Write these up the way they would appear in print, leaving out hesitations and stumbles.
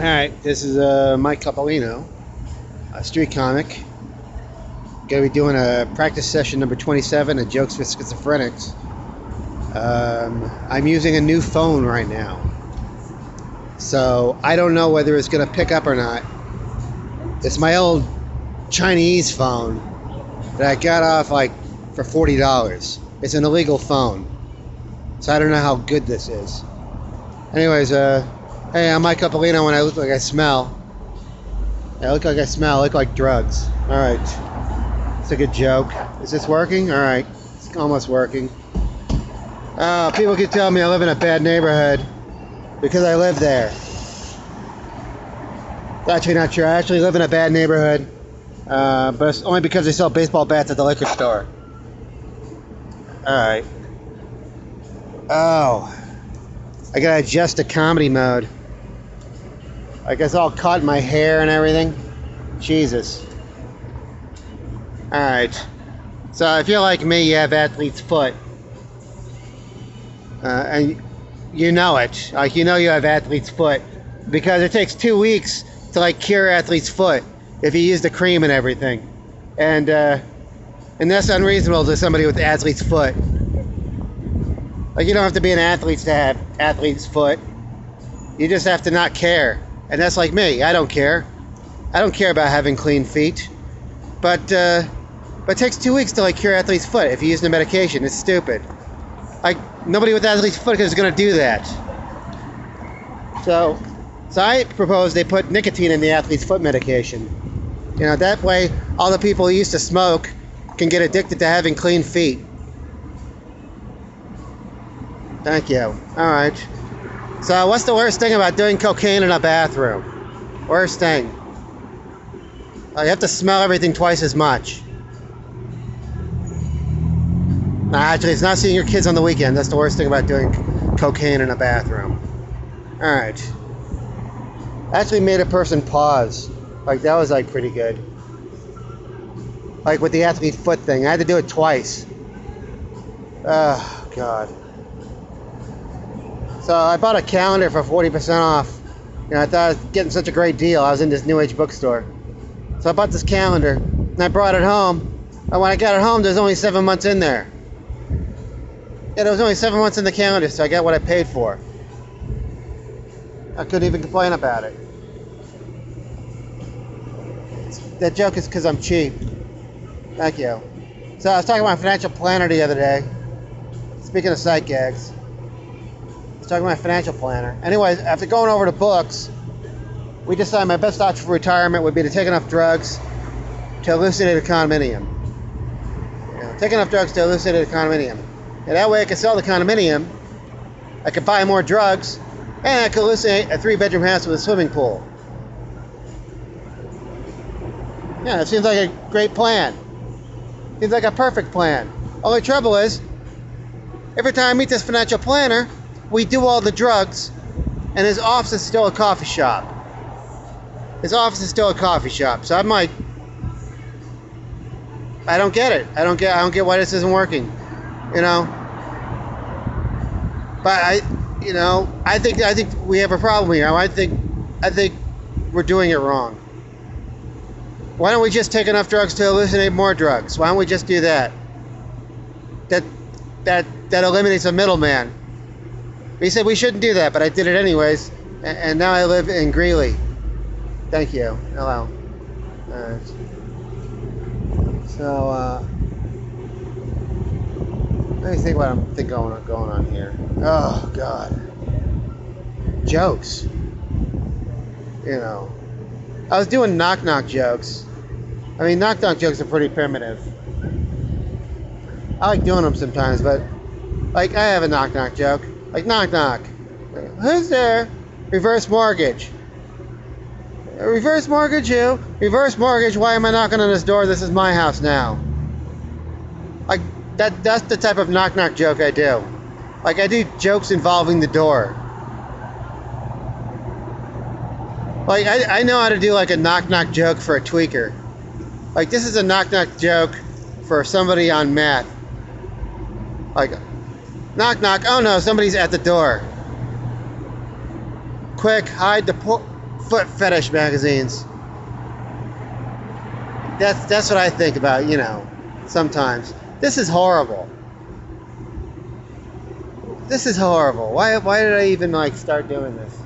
Alright, this is Mike Coppolino, a street comic. Gonna be doing a practice session number 27 of Jokes for Schizophrenics. I'm using a new phone right now, so I don't know whether it's gonna pick up or not. It's my old Chinese phone that I got off for $40. It's an illegal phone, so I don't know how good this is. Anyways, hey, I'm Mike Coppolino when I look like I smell. I look like I smell. I look like drugs. Alright. It's a good joke. Is this working? Alright. It's almost working. People keep telling me I live in a bad neighborhood because I live there. It's actually not true. I actually live in a bad neighborhood. But it's only because they sell baseball bats at the liquor store. Alright. Oh. I gotta adjust to comedy mode. I guess all caught in my hair and everything. Jesus. Alright. So if you're like me, you have athlete's foot. And you know it. Like, you know you have athlete's foot. Because it takes 2 weeks to cure athlete's foot if you use the cream and everything. And that's unreasonable to somebody with athlete's foot. Like, you don't have to be an athlete to have athlete's foot. You just have to not care. And that's like me. I don't care. I don't care about having clean feet. But it takes 2 weeks to cure athlete's foot if you use the medication. It's stupid. Nobody with athlete's foot is going to do that. So I propose they put nicotine in the athlete's foot medication. You know, that way all the people who used to smoke can get addicted to having clean feet. Thank you. Alright. So what's the worst thing about doing cocaine in a bathroom? Worst thing. You have to smell everything twice as much. Nah, actually, it's not seeing your kids on the weekend. That's the worst thing about doing cocaine in a bathroom. Alright. Actually made a person pause. That was pretty good. With the athlete foot thing. I had to do it twice. Oh, God. So I bought a calendar for 40% off. You know, I thought I was getting such a great deal. I was in this New Age bookstore. So I bought this calendar, and I brought it home. And when I got it home, there's only 7 months in there. Yeah, there was only 7 months in the calendar, so I got what I paid for. I couldn't even complain about it. That joke is because I'm cheap. Thank you. So I was talking to my financial planner the other day. Speaking of sight gags. I was talking to my financial planner. Anyways, after going over the books, we decided my best option for retirement would be to take enough drugs to hallucinate a condominium. You know, take enough drugs to hallucinate a condominium. And that way I could sell the condominium, I could buy more drugs, and I could hallucinate a 3-bedroom house with a swimming pool. Yeah, it seems like a great plan. Seems like a perfect plan. Only trouble is, every time I meet this financial planner, we do all the drugs, and his office is still a coffee shop. His office is still a coffee shop. So I'm like, I don't get it. I don't get why this isn't working. You know. But I think we have a problem here. I think we're doing it wrong. Why don't we just take enough drugs to hallucinate more drugs? Why don't we just do that? That eliminates a middleman. He said we shouldn't do that, but I did it anyways, and now I live in Greeley. Thank you. Hello. Alright. So, let me think what I'm going on here. Oh, God. Jokes. You know. I was doing knock-knock jokes. I mean, knock-knock jokes are pretty primitive. I like doing them sometimes, but, I have a knock-knock joke. Knock knock. Who's there? Reverse mortgage. Reverse mortgage you? Reverse mortgage, why am I knocking on this door? This is my house now. That's the type of knock knock joke I do. I do jokes involving the door. I know how to do a knock knock joke for a tweaker. This is a knock knock joke for somebody on meth. Knock, knock. Oh no, somebody's at the door. Quick, hide the foot fetish magazines. That's what I think about, you know, sometimes. This is horrible. This is horrible. Why did I even like start doing this?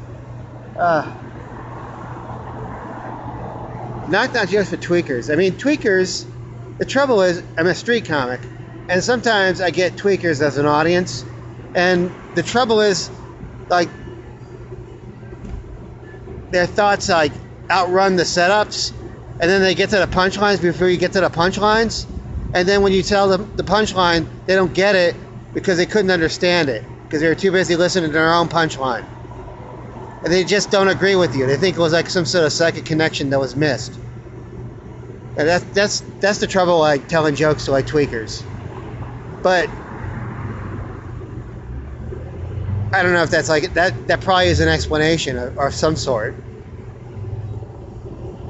Not just for tweakers. I mean, tweakers, the trouble is I'm a street comic, and sometimes I get tweakers as an audience, and the trouble is, like, their thoughts like outrun the setups, and then they get to the punchlines before you get to the punchlines, and then when you tell them the punchline, they don't get it because they couldn't understand it because they were too busy listening to their own punchline, and they just don't agree with you. They think it was like some sort of psychic connection that was missed, and that's the trouble like telling jokes to like tweakers. But I don't know if that's like that probably is an explanation of some sort.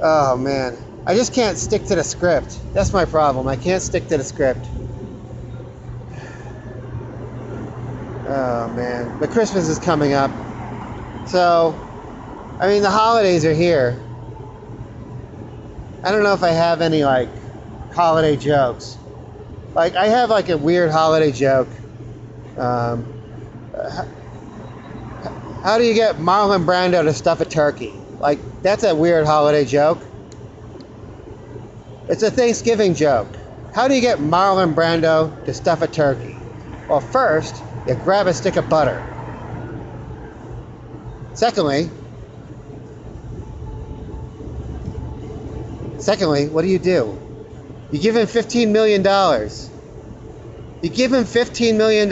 Oh man, I just can't stick to the script. That's my problem. I can't stick to the script. Oh man, but Christmas is coming up. So, I mean, the holidays are here. I don't know if I have any like holiday jokes. Like I have like a weird holiday joke. How do you get Marlon Brando to stuff a turkey? Like, that's a weird holiday joke. It's a Thanksgiving joke. How do you get Marlon Brando to stuff a turkey? Well, first, you grab a stick of butter. Secondly, what do? You give him $15 million. You give him $15 million.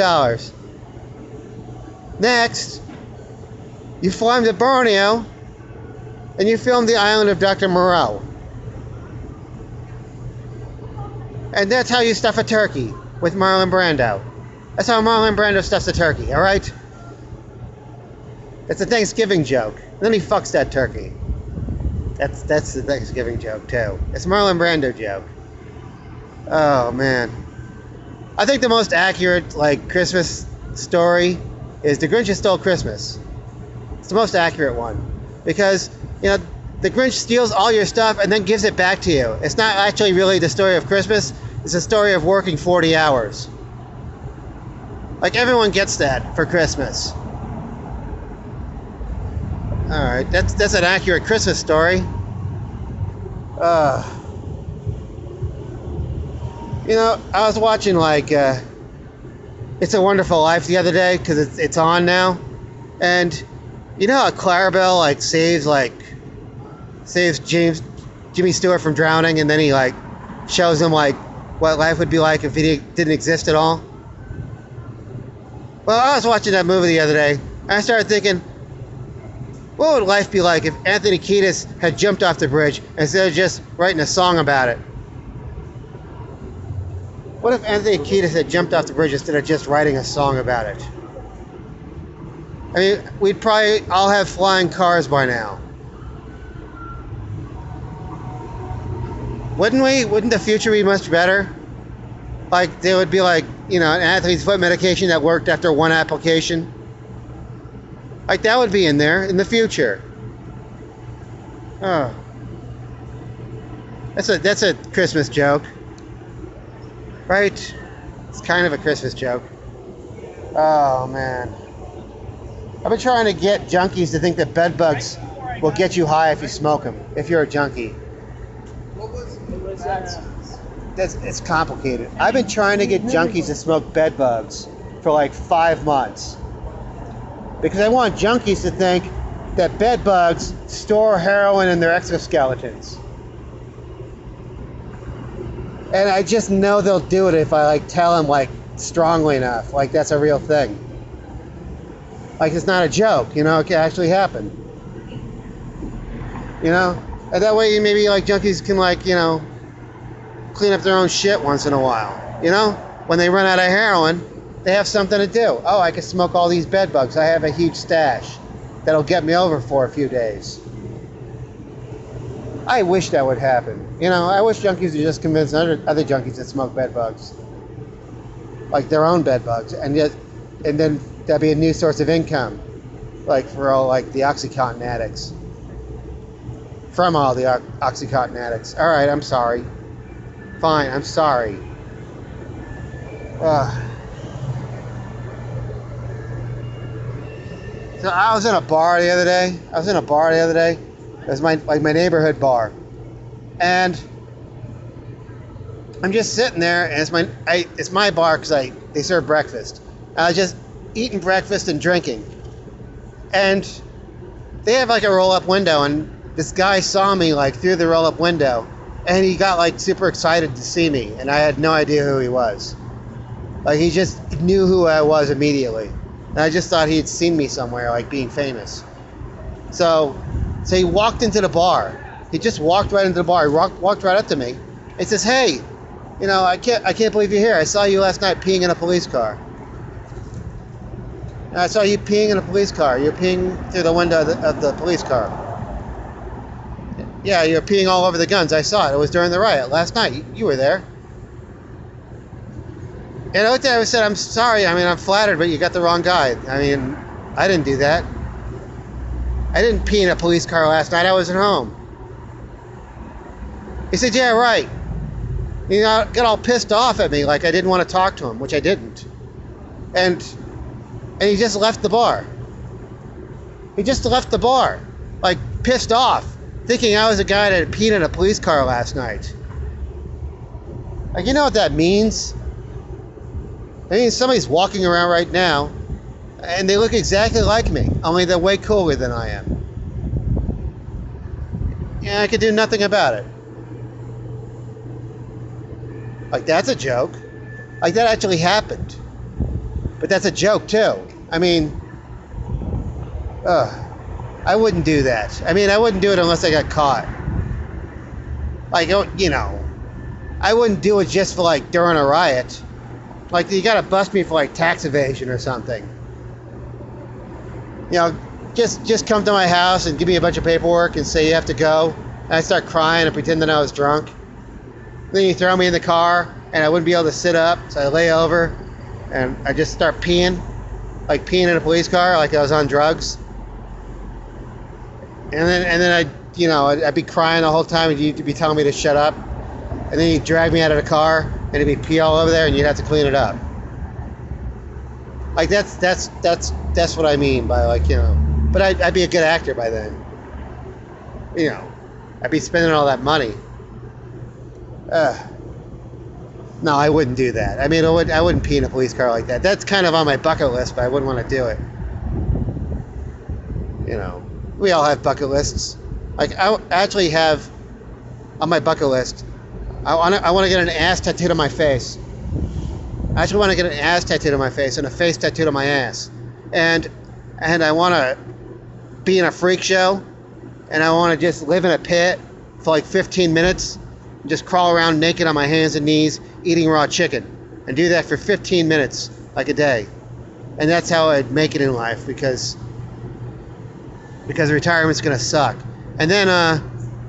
Next, you fly him to Borneo, and you film the island of Dr. Moreau. And that's how you stuff a turkey with Marlon Brando. That's how Marlon Brando stuffs a turkey, alright? It's a Thanksgiving joke. And then he fucks that turkey. That's the Thanksgiving joke, too. It's a Marlon Brando joke. Oh, man. I think the most accurate, like, Christmas story is The Grinch Stole Christmas. It's the most accurate one. Because, you know, the Grinch steals all your stuff and then gives it back to you. It's not actually really the story of Christmas. It's a story of working 40 hours. Like, everyone gets that for Christmas. Alright, that's an accurate Christmas story. You know, I was watching, like, It's a Wonderful Life the other day, because it's on now. And, you know how Clarabelle, like, saves Jimmy Stewart from drowning, and then he, like, shows him, like, what life would be like if he didn't exist at all? Well, I was watching that movie the other day, and I started thinking, what would life be like if Anthony Kiedis had jumped off the bridge instead of just writing a song about it? What if Anthony Kiedis had jumped off the bridge instead of just writing a song about it? I mean, we'd probably all have flying cars by now. Wouldn't we? Wouldn't the future be much better? Like, there would be like, you know, an athlete's foot medication that worked after one application. Like, that would be in there in the future. Oh. That's a Christmas joke. Right? It's kind of a Christmas joke. Oh, man. I've been trying to get junkies to think that bed bugs will get you high if you smoke them, if you're a junkie. What was that? It's complicated. I've been trying to get junkies to smoke bed bugs for like 5 months. Because I want junkies to think that bed bugs store heroin in their exoskeletons. And I just know they'll do it if I like tell them like strongly enough, like that's a real thing. Like it's not a joke, you know, it can actually happen. You know? And that way maybe like junkies can like, you know, clean up their own shit once in a while. You know? When they run out of heroin, they have something to do. Oh, I can smoke all these bed bugs. I have a huge stash that'll get me over for a few days. I wish that would happen. You know, I wish junkies would just convince other junkies that smoke bed bugs. Like their own bed bugs. And then that'd be a new source of income. Like for all like the OxyContin addicts. from all the Oxycontin addicts. All right, I'm sorry. Fine, I'm sorry. So I was in a bar the other day. It was my neighborhood bar, and I'm just sitting there, and it's my bar because they serve breakfast. And I was just eating breakfast and drinking, and they have like a roll-up window, and this guy saw me like through the roll-up window, and he got like super excited to see me, and I had no idea who he was. Like he just knew who I was immediately. And I just thought he had seen me somewhere, like being famous. So he walked into the bar. He just walked right into the bar. He walked right up to me. He says, "Hey, I can't believe you're here. I saw you last night peeing in a police car. And I saw you peeing in a police car. You're peeing through the window of the police car. Yeah, you're peeing all over the guns. I saw it. It was during the riot last night. You were there." And I looked at him and said, "I'm sorry. I mean, I'm flattered, but you got the wrong guy. I mean, I didn't do that. I didn't pee in a police car last night. I was at home." He said, "Yeah, right." He got all pissed off at me like I didn't want to talk to him, which I didn't. And he just left the bar. He just left the bar, like pissed off, thinking I was a guy that had peed in a police car last night. Like, you know what that means? I mean, somebody's walking around right now, and they look exactly like me, only they're way cooler than I am. And I could do nothing about it. Like, that's a joke. Like, that actually happened. But that's a joke, too. I mean, I wouldn't do that. I mean, I wouldn't do it unless I got caught. Like, I wouldn't do it just for, like, during a riot. Like, you gotta bust me for, like, tax evasion or something. Just come to my house and give me a bunch of paperwork and say you have to go. And I start crying and pretend that I was drunk. Then you throw me in the car, and I wouldn't be able to sit up, so I lay over, and I just start peeing. Like peeing in a police car, like I was on drugs. And then I'd be crying the whole time, and you'd be telling me to shut up. And then you'd drag me out of the car, and it'd be pee all over there, and you'd have to clean it up. Like that's what I mean by But I'd be a good actor by then. I'd be spending all that money. No, I wouldn't do that. I mean, I wouldn't pee in a police car like that. That's kind of on my bucket list, but I wouldn't want to do it. We all have bucket lists. Like I actually have on my bucket list. I want to get an ass tattooed on my face. I actually want to get an ass tattooed on my face and a face tattooed on my ass. And I want to be in a freak show, and I want to just live in a pit for like 15 minutes and just crawl around naked on my hands and knees eating raw chicken, and do that for 15 minutes like a day. And that's how I'd make it in life, because retirement's going to suck. And then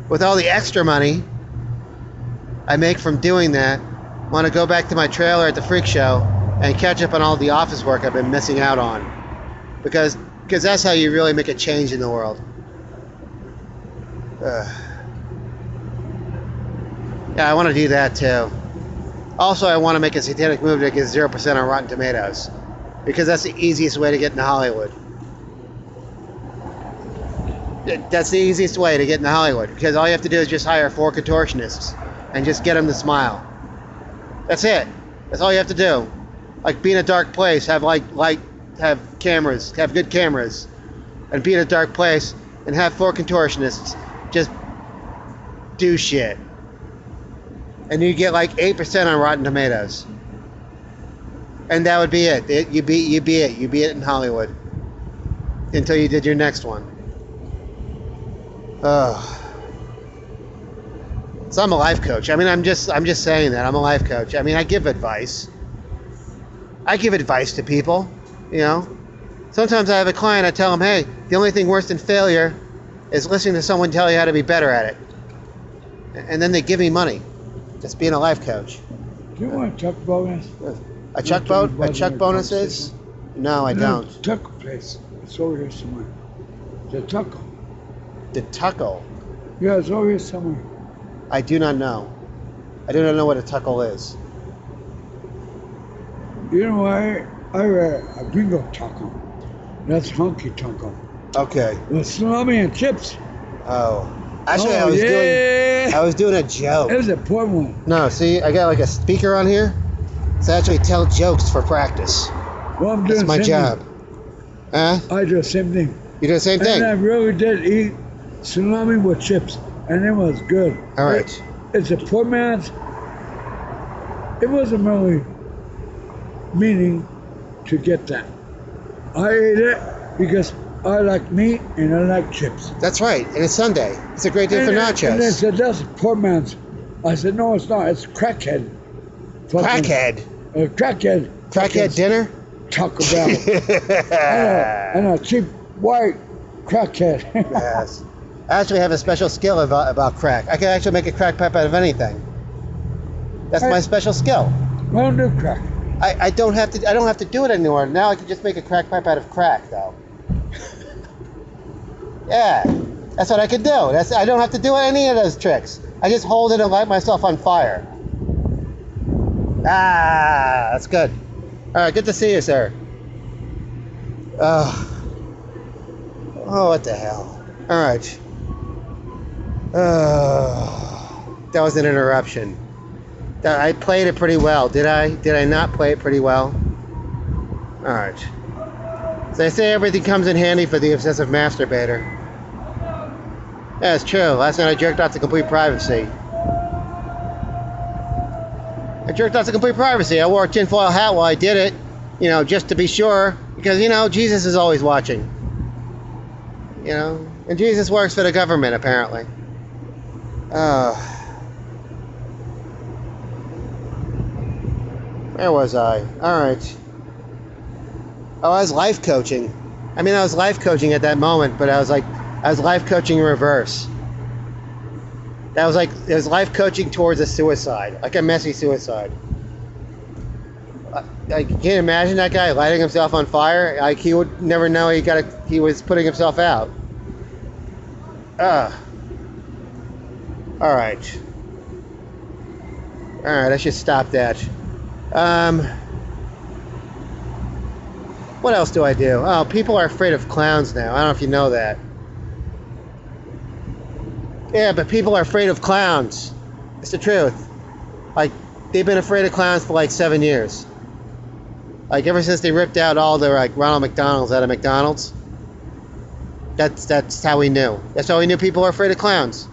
with all the extra money I make from doing that, I want to go back to my trailer at the freak show and catch up on all the office work I've been missing out on. Because that's how you really make a change in the world. Yeah, I want to do that too. Also, I want to make a satanic movie that gets 0% on Rotten Tomatoes. Because that's the easiest way to get into Hollywood. That's the easiest way to get into Hollywood. Because all you have to do is just hire 4 contortionists and just get them to smile. That's it. That's all you have to do. Like, be in a dark place, have have cameras, have good cameras, and be in a dark place and have 4 contortionists just do shit. And you get like 8% on Rotten Tomatoes. And that would be it. You'd be it. You'd be it in Hollywood. Until you did your next one. So I'm a life coach. I mean, I'm just saying that. I'm a life coach. I mean, I give advice. I give advice to people, Sometimes I have a client, I tell them, hey, the only thing worse than failure is listening to someone tell you how to be better at it. And then they give me money. Just being a life coach. Do you want a chuck bonus? A chuck bonus is? No, I don't. Chuck place. It's over here somewhere. The Tuckle. The Tuckle. Yeah, it's over here somewhere. I do not know. I do not know what a tuckle is. You know, I read a bingo taco. That's honky taco. Okay. With salami and chips. Oh. Actually, Oh, I was doing a joke. It was a poor one. No, see, I got like a speaker on here. So I actually tell jokes for practice. Well, I'm That's doing my the same job. thing. Huh? I do the same thing. You do the same thing? And I really did eat salami with chips. And it was good. All right. It's a poor man's. It wasn't really meaning to get that. I ate it because I like meat and I like chips. That's right. And it's Sunday. It's a great day for nachos. And they said, that's a poor man's. I said, no, it's not. It's crackhead. Crackhead? Crackhead. Crackhead dinner? Taco Bell. and a cheap white crackhead. Yes. I actually have a special skill about crack. I can actually make a crack pipe out of anything. That's my special skill. I don't do crack. I don't have to do it anymore. Now I can just make a crack pipe out of crack though. Yeah. That's what I can do. I don't have to do any of those tricks. I just hold it and light myself on fire. Ah, that's good. All right, good to see you, sir. Oh, what the hell? All right. That was an interruption. I played it pretty well. Did I? Did I not play it pretty well? All right. So they say everything comes in handy for the obsessive masturbator. Yeah, it's true. Last night I jerked off to complete privacy. I wore a tinfoil hat while I did it, you know, just to be sure, because, you know, Jesus is always watching. You know, and Jesus works for the government, apparently. Where was I? All right. Oh, I was life coaching. I mean, I was life coaching at that moment, but I was life coaching in reverse. It was life coaching towards a suicide, like a messy suicide. I can't imagine that guy lighting himself on fire. Like, he would never know he was putting himself out. All right. I should stop that. What else do I do? Oh, people are afraid of clowns now. I don't know if you know that. Yeah, but people are afraid of clowns. It's the truth. Like, they've been afraid of clowns for like 7 years. Like, ever since they ripped out all the like Ronald McDonald's out of McDonald's. That's how we knew. That's how we knew people are afraid of clowns.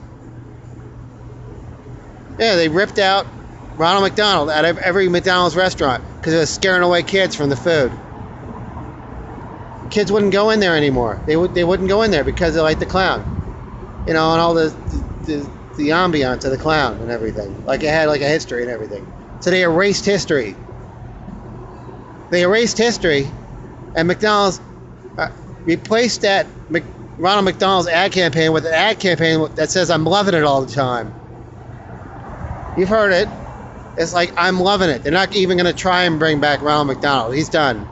Yeah, they ripped out Ronald McDonald out of every McDonald's restaurant because it was scaring away kids from the food. Kids wouldn't go in there anymore. They wouldn't go in there because they liked the clown. You know, and all the ambiance of the clown and everything. Like, it had like a history and everything. So they erased history. And McDonald's replaced that Ronald McDonald's ad campaign with an ad campaign that says, "I'm loving it all the time." You've heard it. It's like, I'm loving it. They're not even going to try and bring back Ronald McDonald. He's done.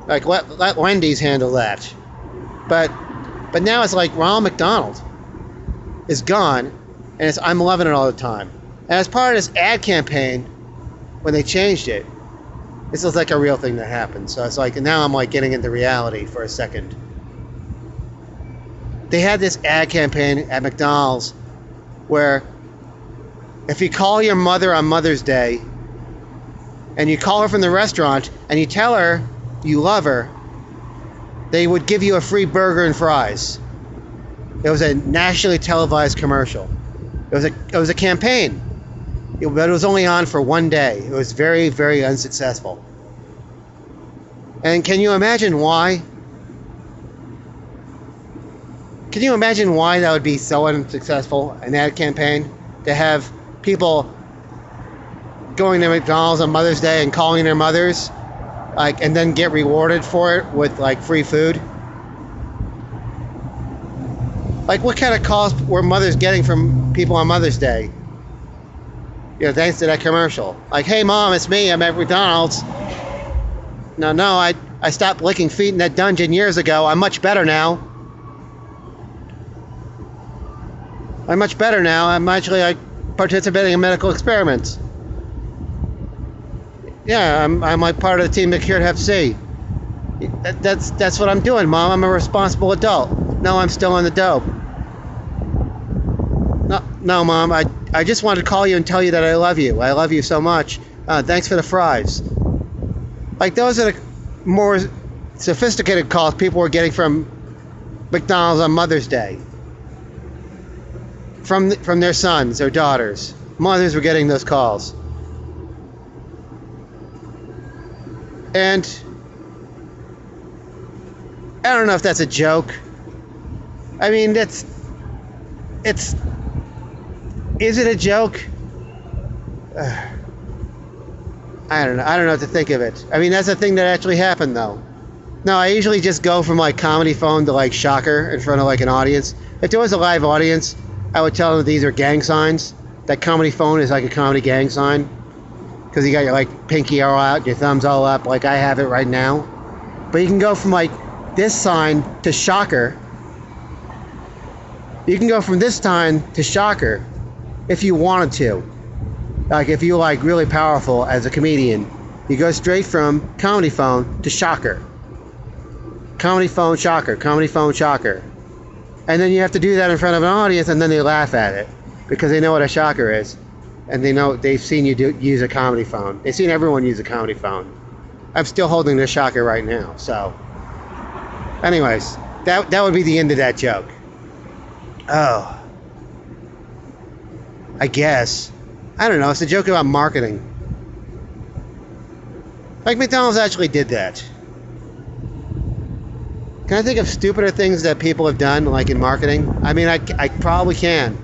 Like, let Wendy's handle that. But now it's like Ronald McDonald is gone, and it's I'm loving it all the time. And as part of this ad campaign, when they changed it, this was like a real thing that happened. So it's like, now I'm like getting into reality for a second. They had this ad campaign at McDonald's where if you call your mother on Mother's Day, and you call her from the restaurant, and you tell her you love her, they would give you a free burger and fries. It was a nationally televised commercial. It was a campaign, but it was only on for one day. It was very, very unsuccessful. And can you imagine why? Can you imagine why that would be so unsuccessful, an ad campaign, to have people going to McDonald's on Mother's Day and calling their mothers, like, and then get rewarded for it with like free food? Like, what kind of calls were mothers getting from people on Mother's Day? You know, thanks to that commercial. Like, "Hey Mom, it's me, I'm at McDonald's. No, I stopped licking feet in that dungeon years ago. I'm much better now." I'm much better now. I'm actually like participating in medical experiments. Yeah, I'm like part of the team that cured Hep C. That's what I'm doing, Mom. I'm a responsible adult. No, I'm still on the dope. No, Mom. I just wanted to call you and tell you that I love you. I love you so much. Thanks for the fries. Like, those are the more sophisticated calls people were getting from McDonald's on Mother's Day. From their sons or daughters. Mothers were getting those calls. And I don't know if that's a joke. I mean, is it a joke? I don't know what to think of it. I mean, that's a thing that actually happened, though. No, I usually just go from like comedy phone to like shocker in front of like an audience. If there was a live audience, I would tell them these are gang signs. That comedy phone is like a comedy gang sign. Because you got your like pinky all out, your thumbs all up, like I have it right now. But you can go from like this sign to shocker. You can go from this sign to shocker if you wanted to. Like if you're like really powerful as a comedian, you go straight from comedy phone to shocker. Comedy phone, shocker, comedy phone, shocker. And then you have to do that in front of an audience, and then they laugh at it because they know what a shocker is. And they know they've seen you use a comedy phone. They've seen everyone use a comedy phone. I'm still holding the shocker right now. So, anyways, that would be the end of that joke. Oh, I guess. I don't know. It's a joke about marketing. Like McDonald's actually did that. Can I think of stupider things that people have done, like in marketing? I mean, I probably can.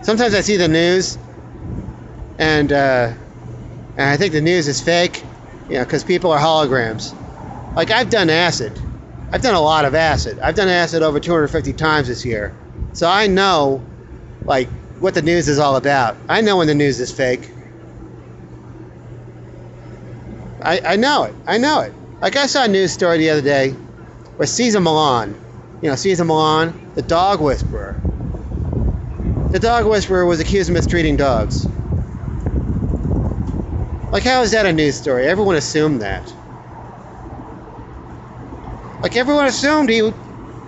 Sometimes I see the news, and I think the news is fake, you know, because people are holograms. Like, I've done acid. I've done a lot of acid. I've done acid over 250 times this year. So I know, like, what the news is all about. I know when the news is fake. I know it. I know it. Like, I saw a news story the other day where Cesar Millan, you know, Cesar Millan, the dog whisperer. The dog whisperer was accused of mistreating dogs. Like, how is that a news story? Everyone assumed that. Like, everyone assumed he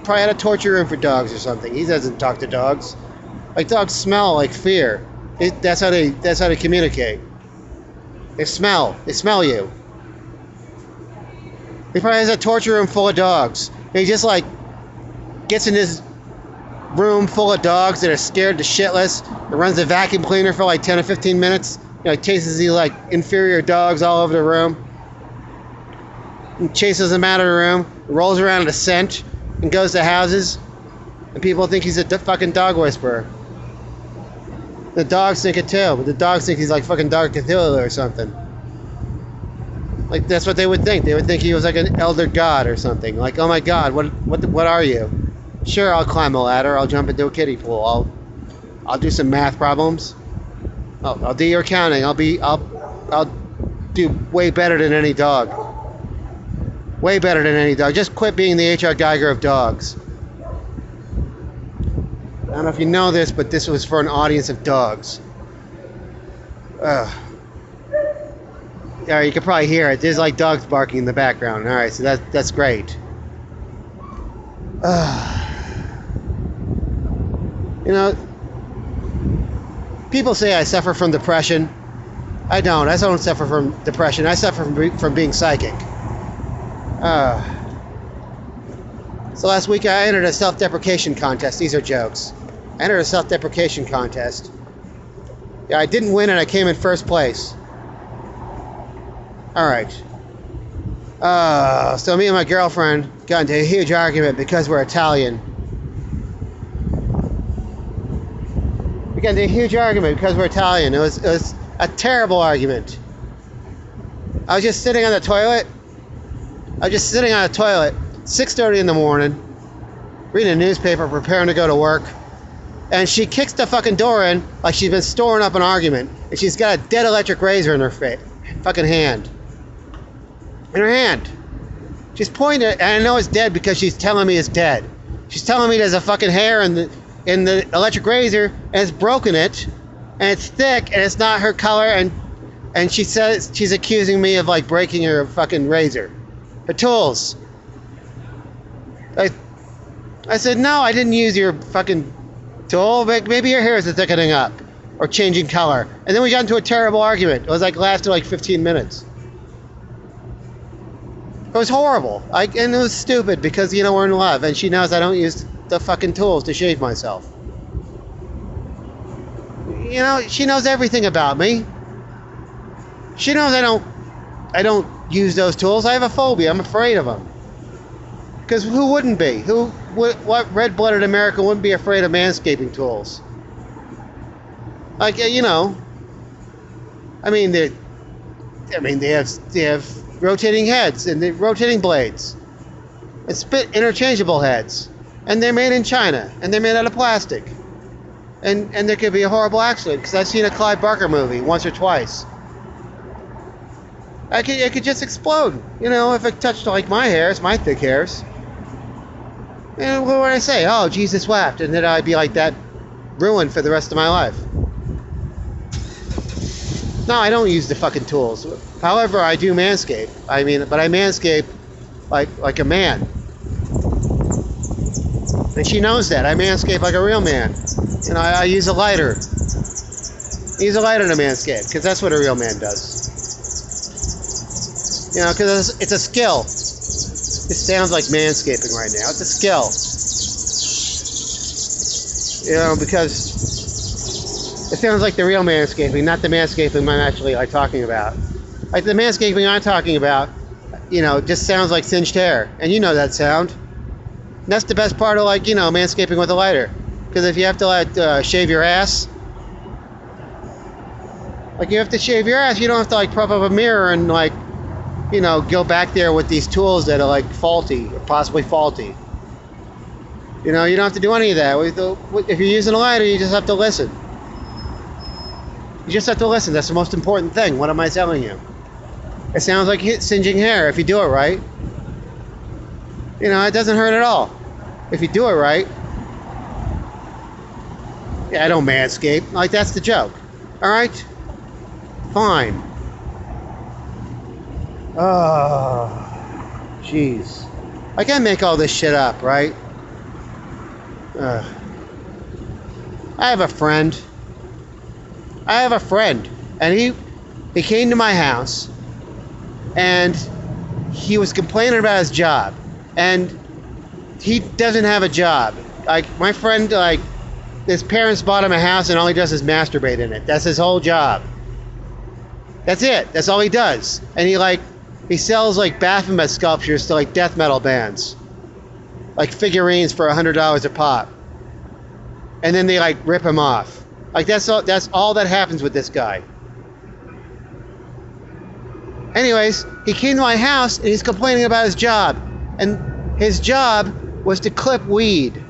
probably had a torture room for dogs or something. He doesn't talk to dogs. Like, dogs smell like fear. That's how they communicate. They smell you. He probably has a torture room full of dogs. And he just like gets in his room full of dogs that are scared to shitless. And runs a vacuum cleaner for like 10 or 15 minutes. You know, he chases these like inferior dogs all over the room. And chases them out of the room. Rolls around in a scent. And goes to houses. And people think he's a fucking dog whisperer. The dogs think it too. But the dogs think he's like fucking Dog Cthulhu or something. Like, that's what they would think. They would think he was like an elder god or something. Like, oh my god, what are you? Sure, I'll climb a ladder. I'll jump into a kiddie pool. I'll do some math problems. I'll do your accounting. I'll do way better than any dog. Way better than any dog. Just quit being the H.R. Geiger of dogs. I don't know if you know this, but this was for an audience of dogs. Yeah, you can probably hear it. There's like dogs barking in the background. All right, so that's great. You know, people say I suffer from depression. I don't. I don't suffer from depression. I suffer from being psychic. So last week I entered a self-deprecation contest. These are jokes. I entered a self-deprecation contest. Yeah, I didn't win and I came in first place. Alright. So me and my girlfriend got into a huge argument because we're Italian. We got into a huge argument because we're Italian. It was a terrible argument. I was just sitting on the toilet. 6:30 in the morning, reading a newspaper, preparing to go to work. And she kicks the fucking door in like she's been storing up an argument. And she's got a dead electric razor in her fucking hand. In her hand. She's pointing it, and I know it's dead because she's telling me it's dead. She's telling me there's a fucking hair in the electric razor, and it's broken it, and it's thick, and it's not her color, and she says she's accusing me of like breaking her fucking razor, her tools. I said, no, I didn't use your fucking tool. Maybe your hair is thickening up or changing color. And then we got into a terrible argument. It was like lasted like 15 minutes. It was horrible. And it was stupid because, you know, we're in love, and she knows I don't use the fucking tools to shave myself. You know, she knows everything about me. She knows I don't use those tools. I have a phobia. I'm afraid of them. Because who wouldn't be? What red-blooded American wouldn't be afraid of manscaping tools? Like, you know, I mean they have rotating heads and rotating blades. It's interchangeable heads, and they're made in China, and they're made out of plastic. And there could be a horrible accident, because I've seen a Clive Barker movie once or twice. It could just explode, you know, if it touched like my hairs, my thick hairs. And what would I say? Oh, Jesus wept, and then I'd be like that, ruined for the rest of my life. No, I don't use the fucking tools. However, I do manscape. I mean, but I manscape like a man. And she knows that. I manscape like a real man. You know, I use a lighter. I use a lighter to manscape, because that's what a real man does. You know, because it's a skill. It sounds like manscaping right now. It's a skill. You know, because it sounds like the real manscaping, not the manscaping I'm actually like talking about. Like the manscaping I'm talking about, you know, just sounds like singed hair, and you know that sound. And that's the best part of, like, you know, manscaping with a lighter. Because if you have to like shave your ass, like you have to shave your ass, you don't have to like prop up a mirror and like, you know, go back there with these tools that are like faulty or possibly faulty. You know, you don't have to do any of that. If you're using a lighter, you just have to listen. You just have to listen. That's the most important thing. What am I telling you? It sounds like singeing hair if you do it right. You know, it doesn't hurt at all if you do it right. Yeah, I don't manscape. Like, that's the joke. All right? Fine. Oh, jeez. I can't make all this shit up, right? I have a friend. And he came to my house, and he was complaining about his job, and he doesn't have a job. Like, my friend, like, his parents bought him a house, and all he does is masturbate in it. That's his whole job. That's it. That's all he does. And he sells like Baphomet sculptures to like death metal bands, like figurines for $100 a pop, and then they like rip him off. Like that's all that happens with this guy. Anyways, he came to my house and he's complaining about his job, and his job was to clip weed.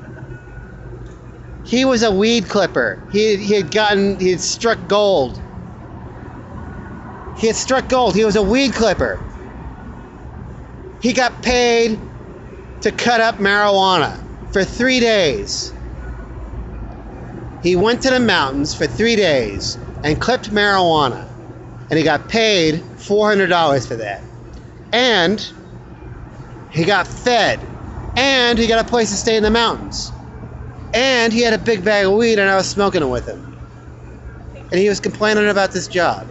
He was a weed clipper. He had struck gold. He had struck gold. He was a weed clipper. He got paid to cut up marijuana for 3 days. He went to the mountains for 3 days and clipped marijuana. And he got paid $400 for that. And he got fed. And he got a place to stay in the mountains. And he had a big bag of weed, and I was smoking it with him. And he was complaining about this job.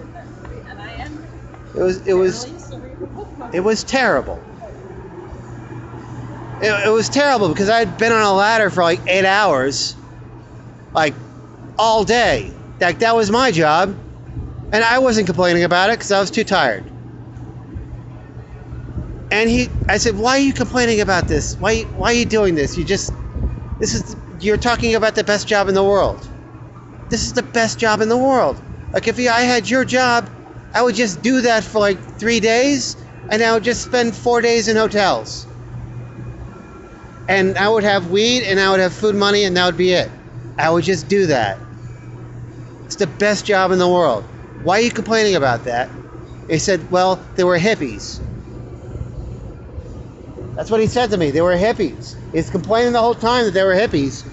It was terrible. It was terrible because I had been on a ladder for like 8 hours, like all day. That was my job, and I wasn't complaining about it because I was too tired. And I said, "Why are you complaining about this? Why are you doing this? You're talking about the best job in the world. This is the best job in the world. Like if I had your job, I would just do that for like 3 days, and I would just spend 4 days in hotels. And I would have weed, and I would have food money, and that would be it. I would just do that. It's the best job in the world. Why are you complaining about that?" He said, "Well, they were hippies." That's what he said to me. They were hippies. He's complaining the whole time that they were hippies.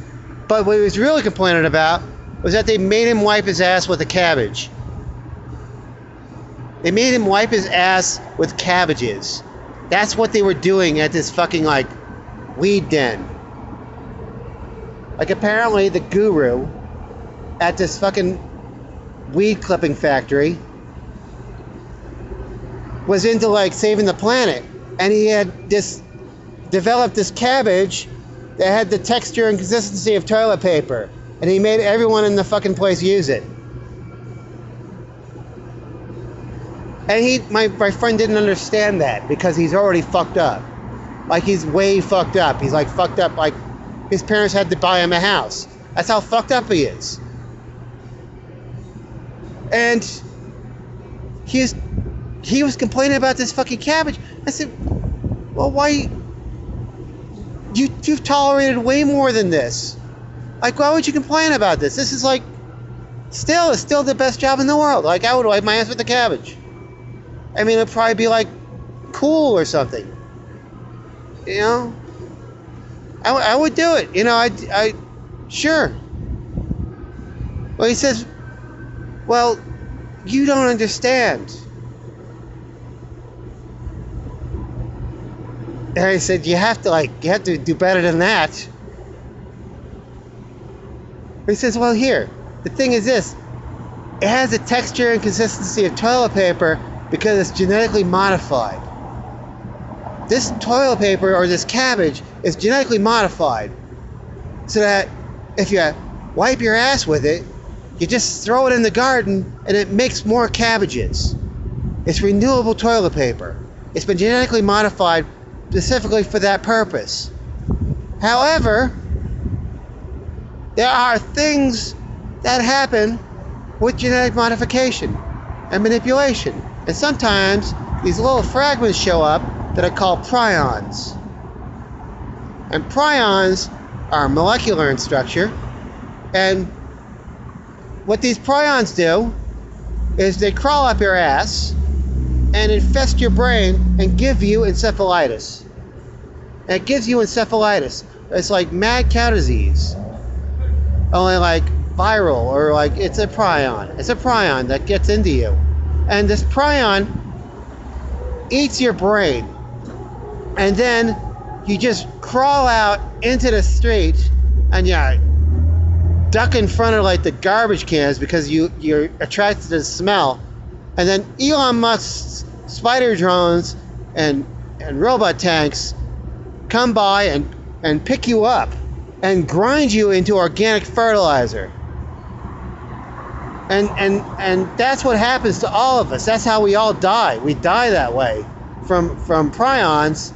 But what he was really complaining about was that they made him wipe his ass with a cabbage. They made him wipe his ass with cabbages. That's what they were doing at this fucking, like, weed den. Like, apparently the guru at this fucking weed clipping factory was into, like, saving the planet. And he had developed this cabbage that had the texture and consistency of toilet paper. And he made everyone in the fucking place use it. And my friend didn't understand that because he's already fucked up. Like, he's way fucked up. He's like fucked up, like his parents had to buy him a house. That's how fucked up he is. And he was complaining about this fucking cabbage. I said, well, why? You've tolerated way more than this. Like, why would you complain about this? This is like, it's still the best job in the world. Like, I would wipe my ass with the cabbage. I mean, it'd probably be like cool or something. You know? I would do it. You know, I sure. Well, he says, well, you don't understand. And I said, you have to do better than that. He says, well, here, the thing is this. It has the texture and consistency of toilet paper because it's genetically modified. This toilet paper or this cabbage is genetically modified so that if you wipe your ass with it, you just throw it in the garden and it makes more cabbages. It's renewable toilet paper. It's been genetically modified specifically for that purpose. However, there are things that happen with genetic modification and manipulation. And sometimes these little fragments show up that are called prions. And prions are molecular in structure. And what these prions do is they crawl up your ass and infest your brain and give you encephalitis. And it gives you encephalitis. It's like mad cow disease. Only like viral, or like it's a prion. It's a prion that gets into you. And this prion eats your brain. And then you just crawl out into the street and you duck in front of like the garbage cans because you're attracted to the smell. And then Elon Musk's spider drones and robot tanks come by and pick you up and grind you into organic fertilizer. And that's what happens to all of us. That's how we all die. We die that way from prions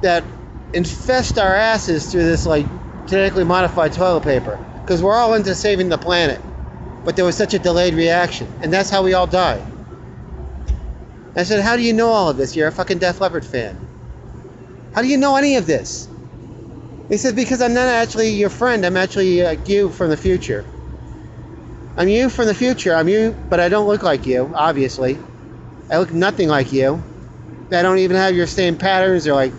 that infest our asses through this like genetically modified toilet paper. Because we're all into saving the planet. But there was such a delayed reaction. And that's how we all die. I said, how do you know all of this? You're a fucking Def Leppard fan. How do you know any of this? He said, because I'm not actually your friend. I'm actually you from the future. I'm you from the future. I'm you, but I don't look like you, obviously. I look nothing like you. I don't even have your same patterns or like,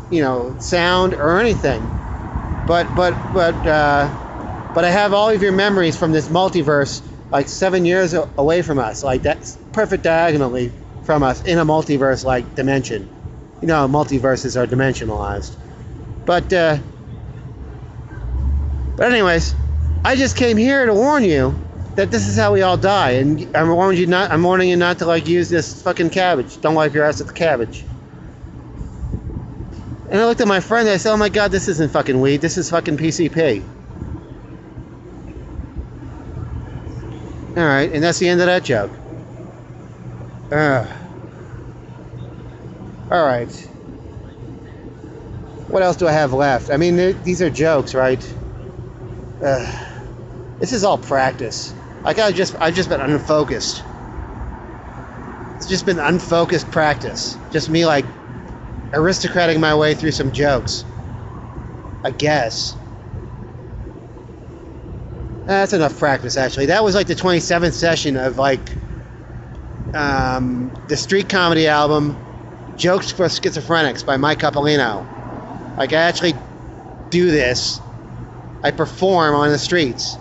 you know, sound or anything. But I have all of your memories from this multiverse, like 7 years away from us. Like that's perfect diagonally from us in a multiverse like dimension. You know, multiverses are dimensionalized. But anyways, I just came here to warn you that this is how we all die, and I'm warning you not to like use this fucking cabbage. Don't wipe your ass with the cabbage. And I looked at my friend and I said, oh my god, this isn't fucking weed, this is fucking PCP. Alright, and that's the end of that joke. Alright. What else do I have left? I mean, these are jokes, right? This is all practice. Like I've just been unfocused. It's just been unfocused practice. Just me like aristocrating my way through some jokes. I guess. That's enough practice, actually. That was like the 27th session of like the street comedy album Jokes for Schizophrenics by Mike Coppolino. Like, I actually do this. I perform on the streets.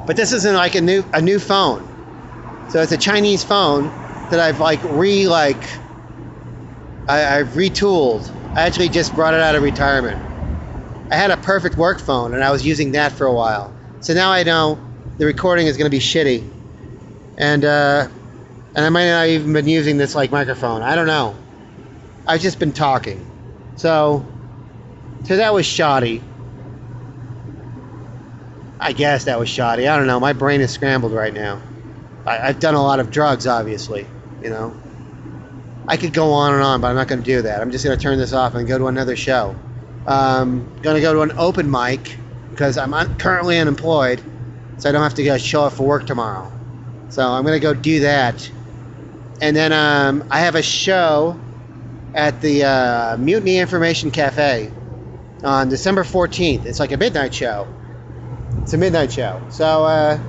But this isn't like a new phone. So it's a Chinese phone that I've I've retooled. I actually just brought it out of retirement. I had a perfect work phone and I was using that for a while. So now I know the recording is going to be shitty. And I might not even been using this like microphone. I don't know. I've just been talking. So that was shoddy. I guess that was shoddy. I don't know. My brain is scrambled right now. I've done a lot of drugs, obviously. You know. I could go on and on, but I'm not going to do that. I'm just going to turn this off and go to another show. Going to go to an open mic because I'm currently unemployed, so I don't have to go show up for work tomorrow. So I'm going to go do that. And then I have a show at the Mutiny Information Cafe on December 14th. It's like a midnight show. It's a midnight show. So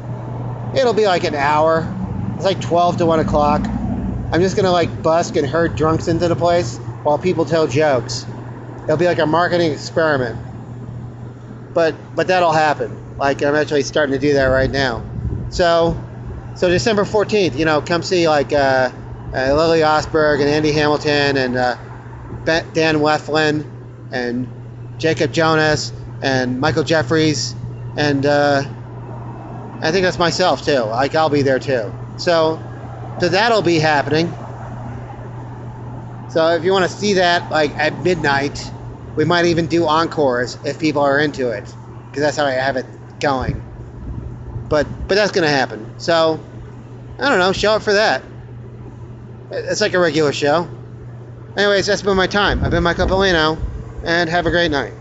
it'll be like an hour. It's like 12 to 1 o'clock. I'm just going to like busk and herd drunks into the place while people tell jokes. It'll be like a marketing experiment. But that'll happen. Like, I'm actually starting to do that right now. So December 14th, you know, come see like Lily Osberg and Andy Hamilton and Dan Weflin and Jacob Jonas and Michael Jeffries and I think that's myself too. Like, I'll be there too. So that'll be happening. So if you want to see that like at midnight, we might even do encores if people are into it, because that's how I have it going. But that's gonna happen. So I don't know, show up for that. It's like a regular show. Anyways, that's been my time. I've been Mike Coppolino, and have a great night.